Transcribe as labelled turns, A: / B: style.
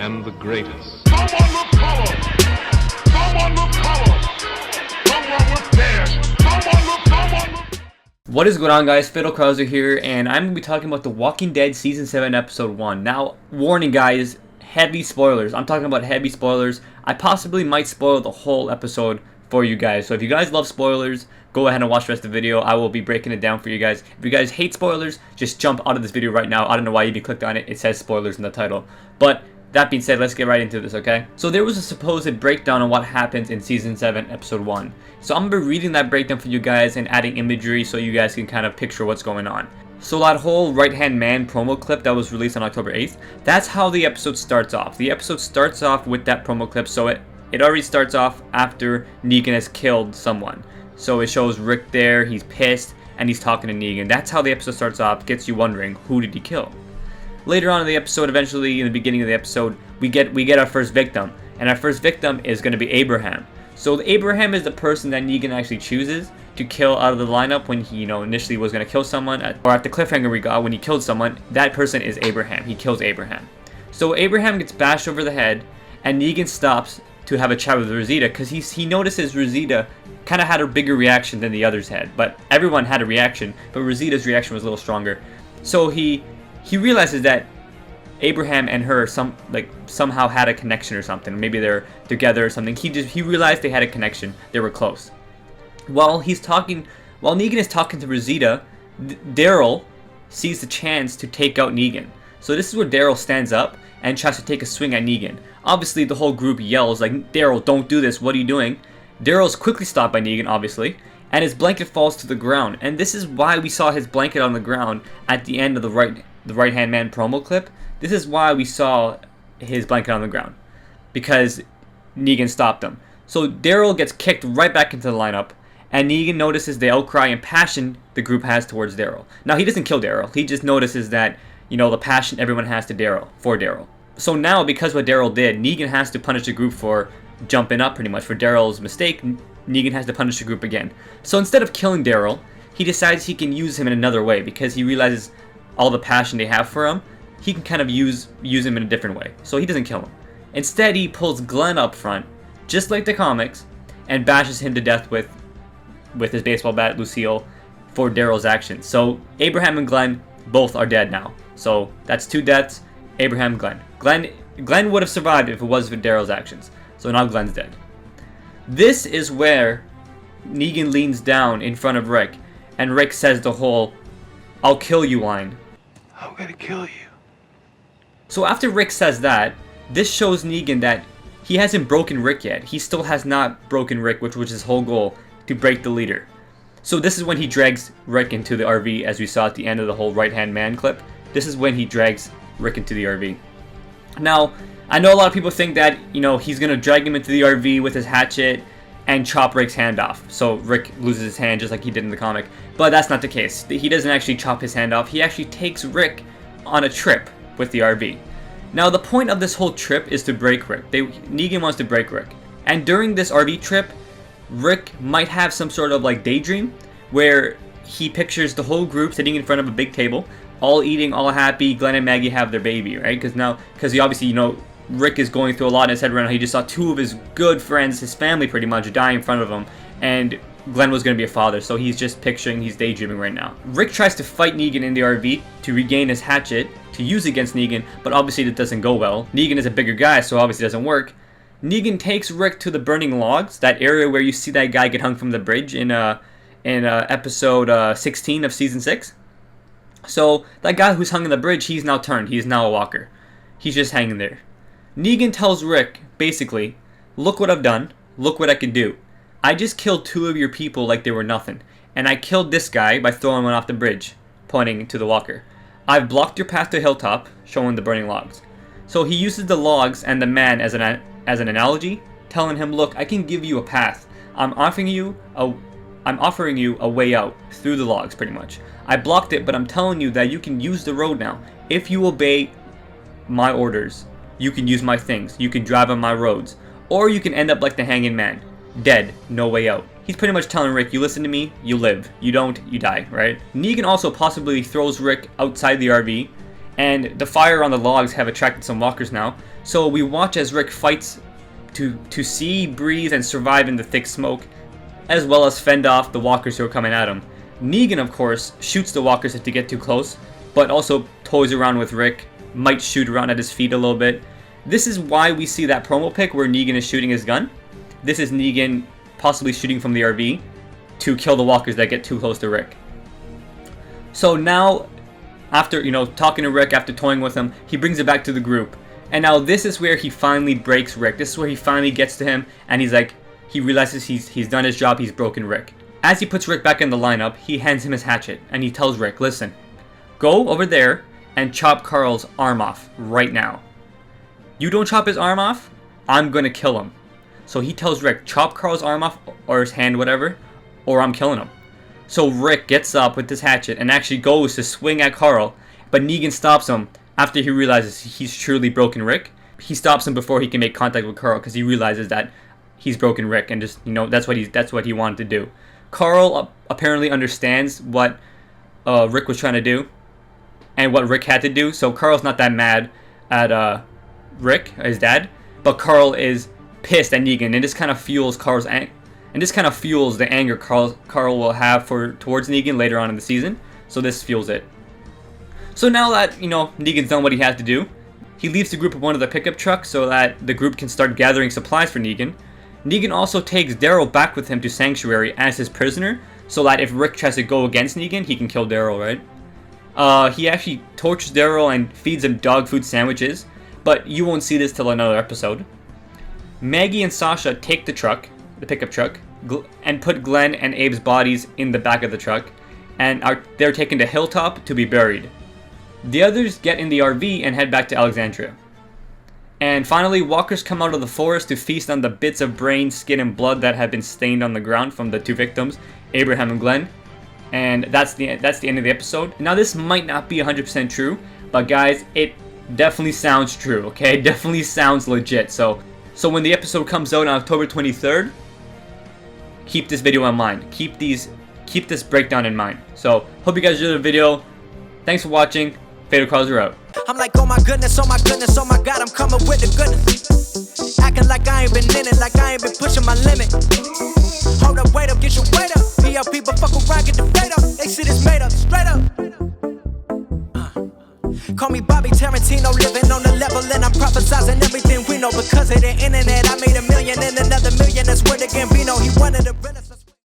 A: am the greatest.
B: Someone with color. Someone with color. Someone with dash. Someone with.
C: What is going on, guys? Fiddle Krauser here, and I'm going to be talking about The Walking Dead Season 7 Episode 1. Now, warning guys, heavy spoilers. I'm talking about heavy spoilers. I possibly might spoil the whole episode for you guys. So if you guys love spoilers, go ahead and watch the rest of the video. I will be breaking it down for you guys. If you guys hate spoilers, just jump out of this video right now. I don't know why you even clicked on it. It says spoilers in the title. But that being said, let's get right into this, okay? So there was a supposed breakdown on what happens in Season 7, Episode 1. So I'm going to be reading that breakdown for you guys and adding imagery so you guys can kind of picture what's going on. So that whole right-hand man promo clip that was released on October 8th, that's how the episode starts off. The episode starts off with that promo clip, so it already starts off after Negan has killed someone. So it shows Rick there, he's pissed, and he's talking to Negan. That's how the episode starts off, gets you wondering, who did he kill? Later on in the episode, eventually in the beginning of the episode, we get our first victim. And our first victim is going to be Abraham. So Abraham is the person that Negan actually chooses to kill out of the lineup when he, initially was going to kill someone. Or at the cliffhanger we got when he killed someone, that person is Abraham. He kills Abraham. So Abraham gets bashed over the head, and Negan stops to have a chat with Rosita because he notices Rosita kind of had a bigger reaction than the others had. But everyone had a reaction, but Rosita's reaction was a little stronger. So he realizes that Abraham and her somehow had a connection or something. Maybe they're together or something. He realized they had a connection. They were close. While Negan is talking to Rosita, Daryl sees the chance to take out Negan. So this is where Daryl stands up and tries to take a swing at Negan. Obviously, the whole group yells like, "Daryl, don't do this. What are you doing?" Daryl's quickly stopped by Negan, obviously, and his blanket falls to the ground. And this is why we saw his blanket on the ground at the end of the right-hand man promo clip. This is why we saw his blanket on the ground, because Negan stopped him. So Daryl gets kicked right back into the lineup, and Negan notices the outcry and passion the group has towards Daryl. Now, he doesn't kill Daryl. He just notices that, the passion everyone has for Daryl. So now, because what Daryl did, Negan has to punish the group for jumping up, pretty much. For Daryl's mistake, Negan has to punish the group again. So instead of killing Daryl, he decides he can use him in another way, because he realizes all the passion they have for him. He can kind of use him in a different way. So he doesn't kill him. Instead, he pulls Glenn up front, just like the comics, and bashes him to death with his baseball bat, Lucille, for Daryl's actions. So Abraham and Glenn both are dead now. So that's 2 deaths, Abraham and Glenn. Glenn would have survived if it wasn't for Daryl's actions. So now Glenn's dead. This is where Negan leans down in front of Rick, and Rick says the whole, "I'll kill you" line.
A: I'm gonna kill you.
C: So after Rick says that, this shows Negan that he hasn't broken Rick yet. He still has not broken Rick, which was his whole goal, to break the leader. So this is when he drags Rick into the RV, as we saw at the end of the whole right-hand man clip. This is when he drags Rick into the RV. Now, I know a lot of people think that, he's going to drag him into the RV with his hatchet and chop Rick's hand off. So Rick loses his hand just like he did in the comic. But that's not the case. He doesn't actually chop his hand off. He actually takes Rick on a trip with the RV. Now, the point of this whole trip is to break Rick. Negan wants to break Rick. And during this RV trip, Rick might have some sort of daydream where he pictures the whole group sitting in front of a big table, all eating, all happy. Glenn and Maggie have their baby, right? Because he obviously, Rick is going through a lot in his head right now. He just saw 2 of his good friends, his family pretty much, die in front of him. And Glenn was going to be a father, so he's just picturing, he's daydreaming right now. Rick tries to fight Negan in the RV to regain his hatchet to use against Negan, but obviously that doesn't go well. Negan is a bigger guy, so obviously it doesn't work. Negan takes Rick to the burning logs, that area where you see that guy get hung from the bridge in episode 16 of season 6. So that guy who's hung in the bridge, he's now turned. He's now a walker. He's just hanging there. Negan tells Rick, basically, "Look what I've done. Look what I can do. I just killed 2 of your people like they were nothing. And I killed this guy by throwing one off the bridge," pointing to the walker. "I've blocked your path to Hilltop," showing the burning logs. So he uses the logs and the man as an analogy, telling him, "Look, I can give you a path. I'm offering you a way out through the logs, pretty much. I blocked it, but I'm telling you that you can use the road now. If you obey my orders, you can use my things. You can drive on my roads. Or you can end up like the hanging man. Dead, no way out." He's pretty much telling Rick, you listen to me, you live. You don't, you die, right? Negan also possibly throws Rick outside the RV and the fire on the logs have attracted some walkers now. So we watch as Rick fights to see, breathe, and survive in the thick smoke, as well as fend off the walkers who are coming at him. Negan, of course, shoots the walkers if they get too close, but also toys around with Rick, might shoot around at his feet a little bit. This is why we see that promo pic where Negan is shooting his gun. This is Negan possibly shooting from the RV to kill the walkers that get too close to Rick. So now, after, talking to Rick, after toying with him, he brings it back to the group. And now this is where he finally breaks Rick. This is where he finally gets to him, and he's like, he realizes he's done his job, he's broken Rick. As he puts Rick back in the lineup, he hands him his hatchet, and he tells Rick, listen, go over there and chop Carl's arm off right now. You don't chop his arm off, I'm gonna kill him. So he tells Rick, chop Carl's arm off, or his hand, whatever, or I'm killing him. So Rick gets up with his hatchet and actually goes to swing at Carl, but Negan stops him after he realizes he's truly broken Rick. He stops him before he can make contact with Carl because he realizes that he's broken Rick and just, that's what he wanted to do. Carl apparently understands what Rick was trying to do and what Rick had to do, so Carl's not that mad at Rick, his dad, but Carl is pissed at Negan, and this kind of fuels the anger Carl will have towards Negan later on in the season. So this fuels it. So now that Negan's done what he had to do, he leaves the group of one of the pickup trucks so that the group can start gathering supplies for Negan. Negan also takes Daryl back with him to Sanctuary as his prisoner, so that if Rick tries to go against Negan, he can kill Daryl, right? He actually tortures Daryl and feeds him dog food sandwiches, but you won't see this till another episode. Maggie and Sasha take the pickup truck, and put Glenn and Abe's bodies in the back of the truck, and they're taken to Hilltop to be buried. The others get in the RV and head back to Alexandria. And finally, walkers come out of the forest to feast on the bits of brain, skin, and blood that have been stained on the ground from the two victims, Abraham and Glenn. And that's the end of the episode. Now this might not be 100% true, but guys, it definitely sounds true, okay? It definitely sounds legit. So when the episode comes out on October 23rd, keep this video in mind. Keep this breakdown in mind. So hope you guys enjoyed the video. Thanks for watching. Fatal Causer out.
D: I'm like, oh my goodness, oh my goodness, oh my god, I'm coming with the goodness. Acting like I ain't been in it, like I ain't been pushing my limit. Hold up, wait up, get your weight up. PLP, but fuck around, get the fade up. They shit is made up, straight up. Call me Bobby Tarantino, living on the level, and I'm prophesizing everything we know. Because of the internet, I made $1 million and another $1 million. That's where the Gambino, he wanted the realest.